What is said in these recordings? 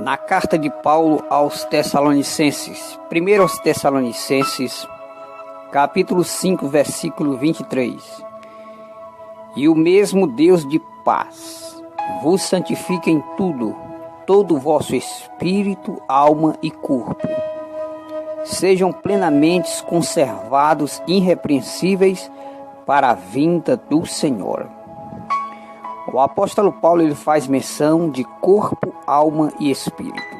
Na carta de Paulo aos Tessalonicenses, 1 aos Tessalonicenses, capítulo 5, versículo 23. E o mesmo Deus de paz vos santifique em tudo, todo o vosso espírito, alma e corpo, sejam plenamente conservados irrepreensíveis para a vinda do Senhor. O apóstolo Paulo ele faz menção de corpo, alma e espírito.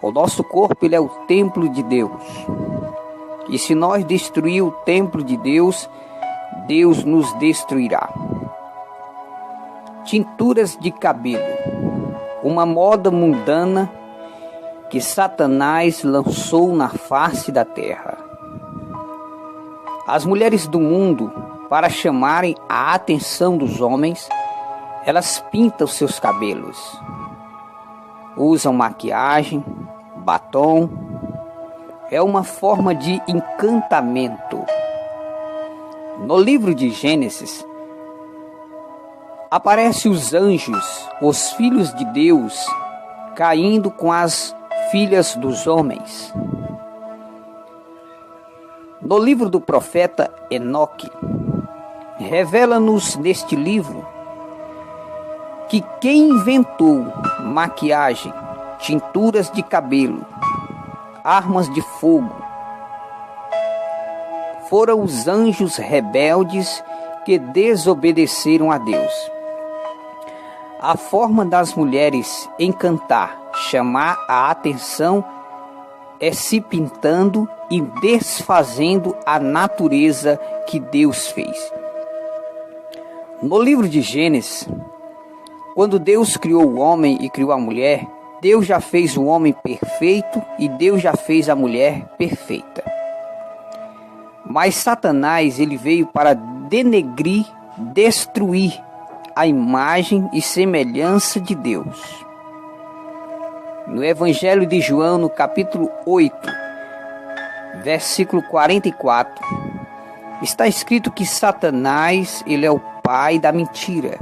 O nosso corpo ele é o templo de Deus. E se nós destruir o templo de Deus, Deus nos destruirá. Tinturas de cabelo, uma moda mundana que Satanás lançou na face da terra. As mulheres do mundo, para chamarem a atenção dos homens, elas pintam seus cabelos, usam maquiagem, batom. É uma forma de encantamento. No livro de Gênesis, aparecem os anjos, os filhos de Deus, caindo com as filhas dos homens. No livro do profeta Enoque, revela-nos neste livro que quem inventou maquiagem, tinturas de cabelo, armas de fogo, foram os anjos rebeldes que desobedeceram a Deus. A forma das mulheres encantar, chamar a atenção, é se pintando e desfazendo a natureza que Deus fez. No livro de Gênesis, quando Deus criou o homem e criou a mulher, Deus já fez o homem perfeito e Deus já fez a mulher perfeita. Mas Satanás ele veio para denegrir, destruir a imagem e semelhança de Deus. No Evangelho de João, no capítulo 8, versículo 44, está escrito que Satanás ele é o pai da mentira.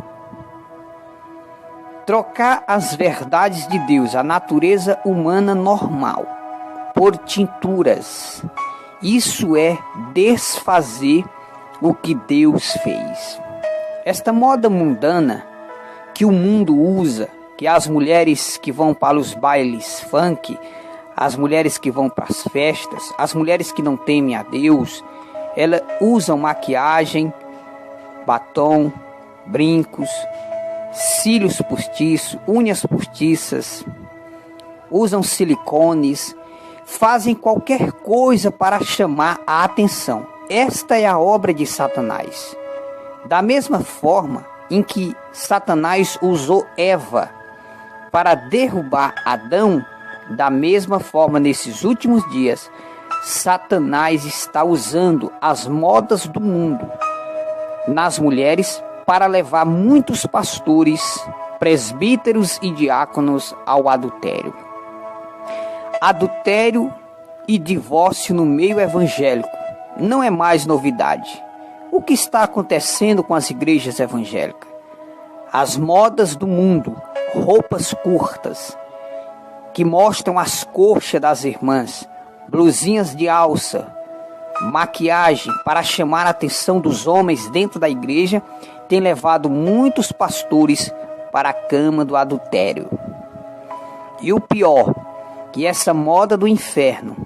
Trocar as verdades de Deus, a natureza humana normal, por tinturas, isso é desfazer o que Deus fez. Esta moda mundana que o mundo usa, que as mulheres que vão para os bailes funk, as mulheres que vão para as festas, as mulheres que não temem a Deus, elas usam maquiagem, batom, brincos, cílios postiços, unhas postiças, usam silicones, fazem qualquer coisa para chamar a atenção. Esta é a obra de Satanás. Da mesma forma em que Satanás usou Eva para derrubar Adão, da mesma forma nesses últimos dias, Satanás está usando as modas do mundo nas mulheres para levar muitos pastores, presbíteros e diáconos ao adultério. Adultério e divórcio no meio evangélico não é mais novidade. O que está acontecendo com as igrejas evangélicas? As modas do mundo, roupas curtas, que mostram as coxas das irmãs, blusinhas de alça, maquiagem para chamar a atenção dos homens dentro da igreja, tem levado muitos pastores para a cama do adultério. E o pior, que essa moda do inferno,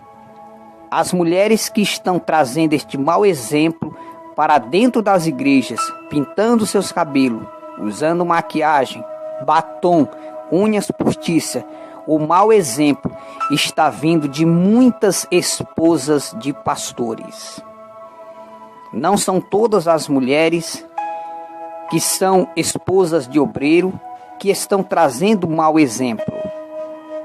as mulheres que estão trazendo este mau exemplo para dentro das igrejas, pintando seus cabelos, usando maquiagem, batom, unhas postiças, o mau exemplo está vindo de muitas esposas de pastores. Não são todas as mulheres que são esposas de obreiro que estão trazendo mau exemplo,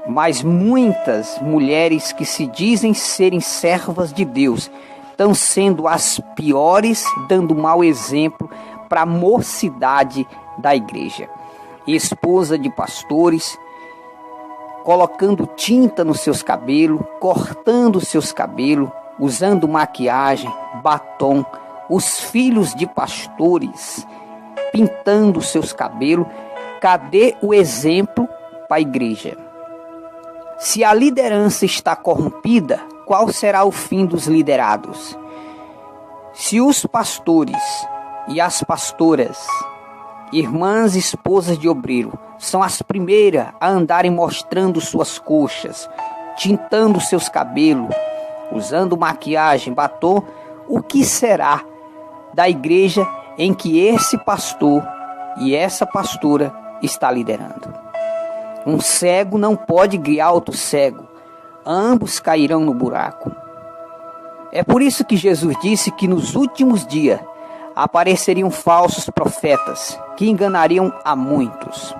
mas muitas mulheres que se dizem serem servas de Deus estão sendo as piores, dando mau exemplo para a mocidade da igreja. Esposa de pastores, colocando tinta nos seus cabelos, cortando seus cabelos, usando maquiagem, batom. Os filhos de pastores pintando seus cabelos. Cadê o exemplo para a igreja? Se a liderança está corrompida, qual será o fim dos liderados? Se os pastores e as pastoras, irmãs e esposas de obreiro, são as primeiras a andarem mostrando suas coxas, tintando seus cabelos, usando maquiagem, batom, o que será da igreja em que esse pastor e essa pastora está liderando? Um cego não pode guiar outro cego, ambos cairão no buraco. É por isso que Jesus disse que nos últimos dias apareceriam falsos profetas que enganariam a muitos.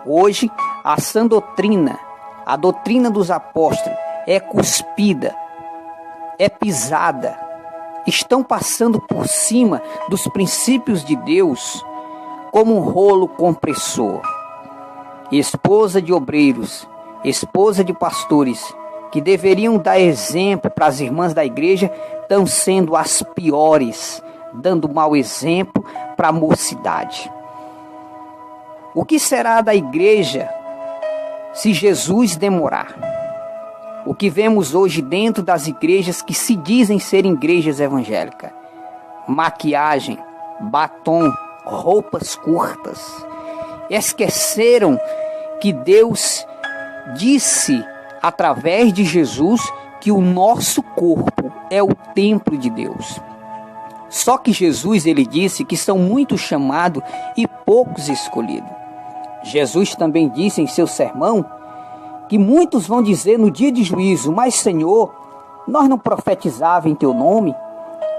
Hoje, a sã doutrina, a doutrina dos apóstolos, é cuspida, é pisada, estão passando por cima dos princípios de Deus como um rolo compressor. Esposa de obreiros, esposa de pastores, que deveriam dar exemplo para as irmãs da igreja, estão sendo as piores, dando mau exemplo para a mocidade. O que será da igreja se Jesus demorar? O que vemos hoje dentro das igrejas que se dizem ser igrejas evangélicas: maquiagem, batom, roupas curtas. Esqueceram que Deus disse através de Jesus que o nosso corpo é o templo de Deus. Só que Jesus, ele disse que são muitos chamados e poucos escolhidos. Jesus também disse em seu sermão que muitos vão dizer no dia de juízo: mas Senhor, nós não profetizava em teu nome,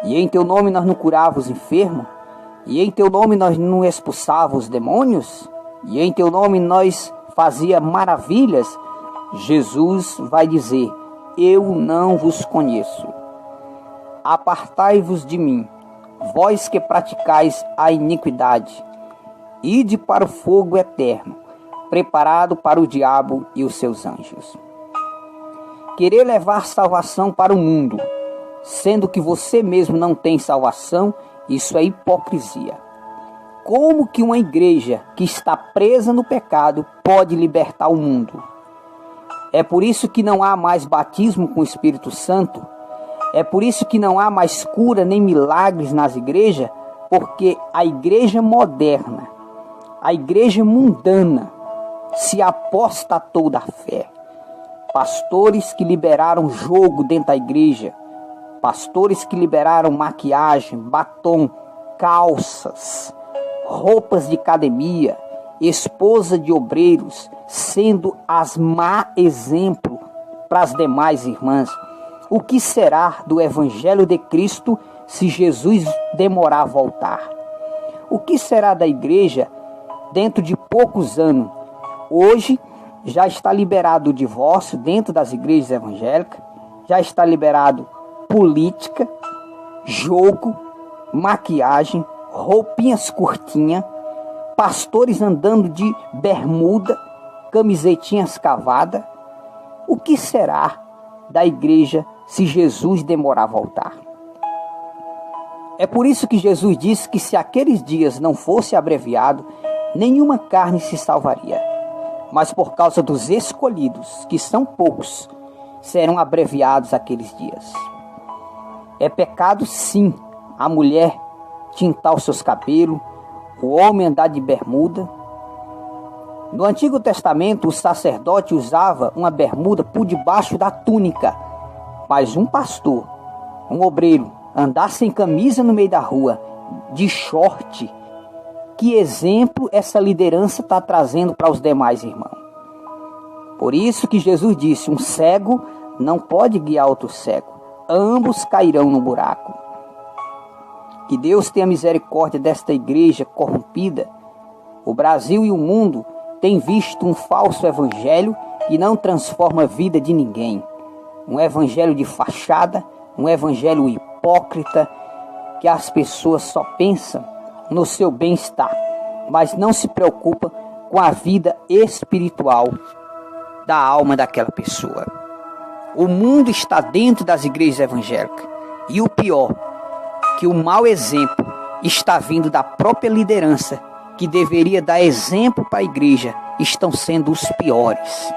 e em teu nome nós não curava os enfermos, e em teu nome nós não expulsava os demônios, e em teu nome nós fazia maravilhas. Jesus vai dizer: eu não vos conheço. Apartai-vos de mim, vós que praticais a iniquidade. Ide para o fogo eterno, preparado para o diabo e os seus anjos. Querer levar salvação para o mundo, sendo que você mesmo não tem salvação, isso é hipocrisia. Como que uma igreja que está presa no pecado pode libertar o mundo? É por isso que não há mais batismo com o Espírito Santo. É por isso que não há mais cura nem milagres nas igrejas, porque a igreja moderna, a igreja mundana, se apostatou da fé. Pastores que liberaram jogo dentro da igreja, pastores que liberaram maquiagem, batom, calças, roupas de academia, esposa de obreiros, sendo as má exemplo para as demais irmãs. O que será do Evangelho de Cristo se Jesus demorar a voltar? O que será da igreja dentro de poucos anos? Hoje já está liberado o divórcio dentro das igrejas evangélicas, já está liberado política, jogo, maquiagem, roupinhas curtinhas, pastores andando de bermuda, camisetinhas cavadas. O que será da igreja se Jesus demorar a voltar? É por isso que Jesus disse que se aqueles dias não fosse abreviado, nenhuma carne se salvaria. Mas por causa dos escolhidos, que são poucos, serão abreviados aqueles dias. É pecado, sim, a mulher tintar os seus cabelos, o homem andar de bermuda. No Antigo Testamento, o sacerdote usava uma bermuda por debaixo da túnica. Mas um pastor, um obreiro, andar sem camisa no meio da rua, de short, que exemplo essa liderança está trazendo para os demais irmãos? Por isso que Jesus disse: um cego não pode guiar outro cego, ambos cairão no buraco. Que Deus tenha misericórdia desta igreja corrompida. O Brasil e o mundo têm visto um falso evangelho que não transforma a vida de ninguém. Um evangelho de fachada, um evangelho hipócrita, que as pessoas só pensam no seu bem-estar, mas não se preocupa com a vida espiritual da alma daquela pessoa. O mundo está dentro das igrejas evangélicas, e o pior, que o mau exemplo está vindo da própria liderança, que deveria dar exemplo para a igreja, estão sendo os piores.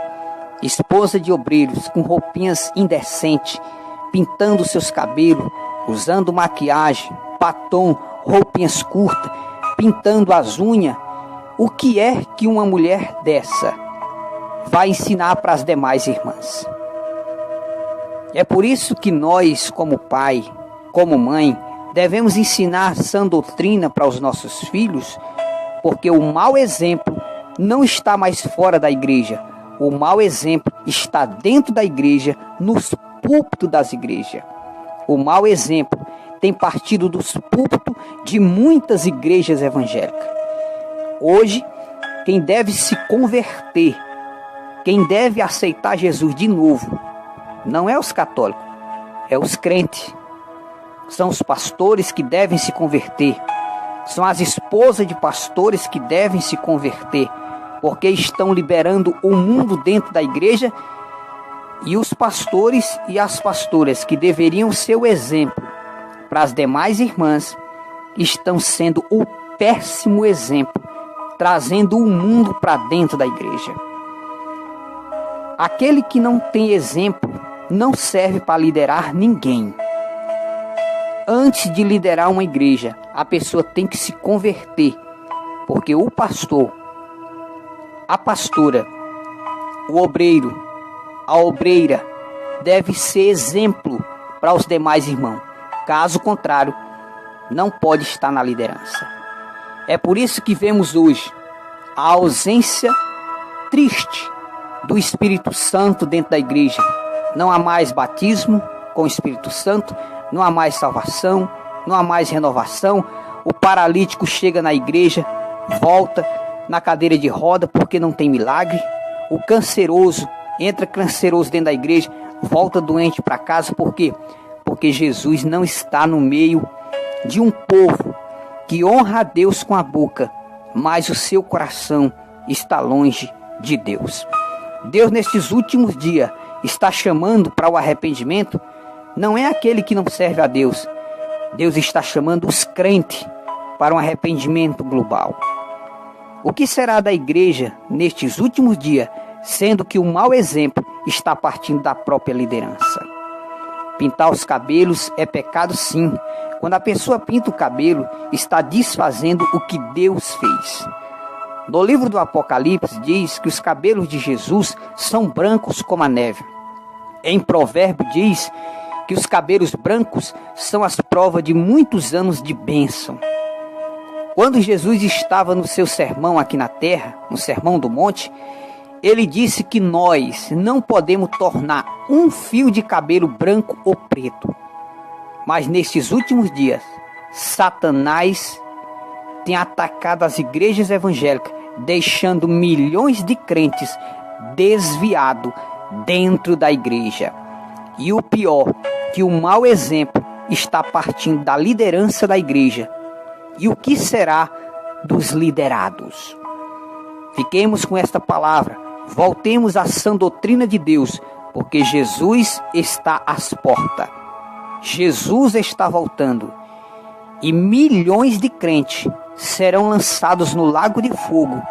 esposa de obreiros com roupinhas indecentes, pintando seus cabelos, usando maquiagem, batom, roupinhas curtas, pintando as unhas. O que é que uma mulher dessa vai ensinar para as demais irmãs? É por isso que nós, como pai, como mãe, devemos ensinar sã doutrina para os nossos filhos, porque o mau exemplo não está mais fora da igreja. O mau exemplo está dentro da igreja, nos púlpitos das igrejas. O mau exemplo tem partido dos púlpitos de muitas igrejas evangélicas. Hoje, quem deve se converter, quem deve aceitar Jesus de novo, não é os católicos, é os crentes. São os pastores que devem se converter. São as esposas de pastores que devem se converter, porque estão liberando o mundo dentro da igreja. E os pastores e as pastoras que deveriam ser o exemplo para as demais irmãs, estão sendo o péssimo exemplo, trazendo o mundo para dentro da igreja. Aquele que não tem exemplo não serve para liderar ninguém. Antes de liderar uma igreja, a pessoa tem que se converter, porque o pastor, a pastora, o obreiro, a obreira deve ser exemplo para os demais irmãos. Caso contrário, não pode estar na liderança. É por isso que vemos hoje a ausência triste do Espírito Santo dentro da igreja. Não há mais batismo com o Espírito Santo, não há mais salvação, não há mais renovação. O paralítico chega na igreja, volta na cadeira de roda porque não tem milagre. O canceroso entra canceroso dentro da igreja, volta doente para casa. Por quê? Porque Jesus não está no meio de um povo que honra a Deus com a boca, mas o seu coração está longe de Deus. Deus, nestes últimos dias, está chamando para o arrependimento. Não é aquele que não serve a Deus. Deus está chamando os crentes para um arrependimento global. O que será da igreja nestes últimos dias, sendo que o mau exemplo está partindo da própria liderança? Pintar os cabelos é pecado, sim. Quando a pessoa pinta o cabelo, está desfazendo o que Deus fez. No livro do Apocalipse diz que os cabelos de Jesus são brancos como a neve. Em Provérbio diz que os cabelos brancos são as provas de muitos anos de bênção. Quando Jesus estava no seu sermão aqui na terra, no Sermão do Monte, ele disse que nós não podemos tornar um fio de cabelo branco ou preto. Mas nestes últimos dias, Satanás tem atacado as igrejas evangélicas, deixando milhões de crentes desviados dentro da igreja. E o pior, que o mau exemplo está partindo da liderança da igreja. E o que será dos liderados? Fiquemos com esta palavra. Voltemos à sã doutrina de Deus, porque Jesus está às portas. Jesus está voltando. E milhões de crentes serão lançados no lago de fogo,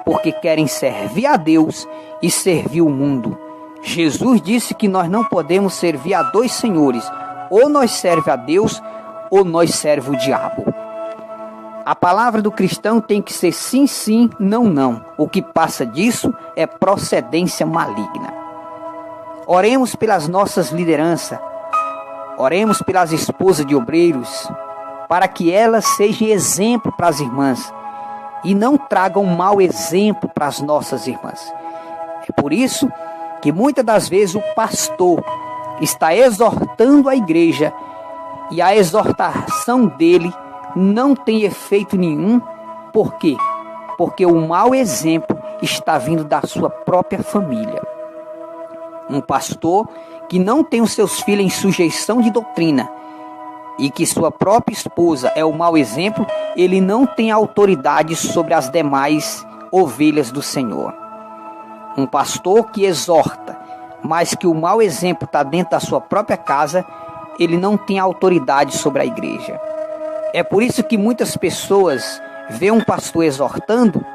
porque querem servir a Deus e servir o mundo. Jesus disse que nós não podemos servir a dois senhores. Ou nós servemos a Deus, ou nós servemos o diabo. A palavra do cristão tem que ser sim, sim, não, não. O que passa disso é procedência maligna. Oremos pelas nossas lideranças. Oremos pelas esposas de obreiros, para que elas sejam exemplo para as irmãs e não tragam mau exemplo para as nossas irmãs. É por isso que muitas das vezes o pastor está exortando a igreja e a exortação dele não tem efeito nenhum. Por quê? Porque o mau exemplo está vindo da sua própria família. Um pastor que não tem os seus filhos em sujeição de doutrina e que sua própria esposa é o mau exemplo, ele não tem autoridade sobre as demais ovelhas do Senhor. Um pastor que exorta, mas que o mau exemplo está dentro da sua própria casa, ele não tem autoridade sobre a igreja. É por isso que muitas pessoas veem um pastor exortando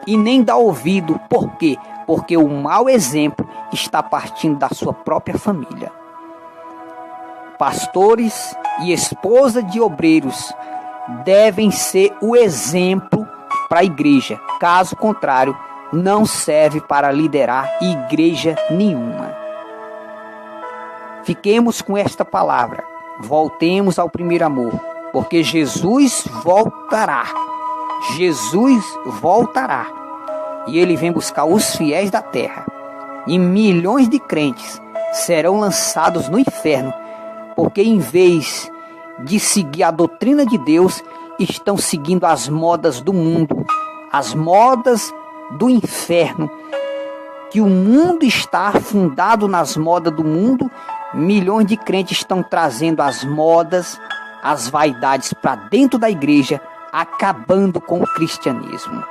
e nem dá ouvido. Por quê? Porque o mau exemplo está partindo da sua própria família. Pastores e esposa de obreiros devem ser o exemplo para a igreja. Caso contrário, não serve para liderar igreja nenhuma. Fiquemos com esta palavra. Voltemos ao primeiro amor, porque Jesus voltará. Jesus voltará. E ele vem buscar os fiéis da terra. E milhões de crentes serão lançados no inferno, porque em vez de seguir a doutrina de Deus, estão seguindo as modas do mundo, as modas do inferno. Que o mundo está afundado nas modas do mundo. Milhões de crentes estão trazendo as modas, as vaidades para dentro da igreja, acabando com o cristianismo.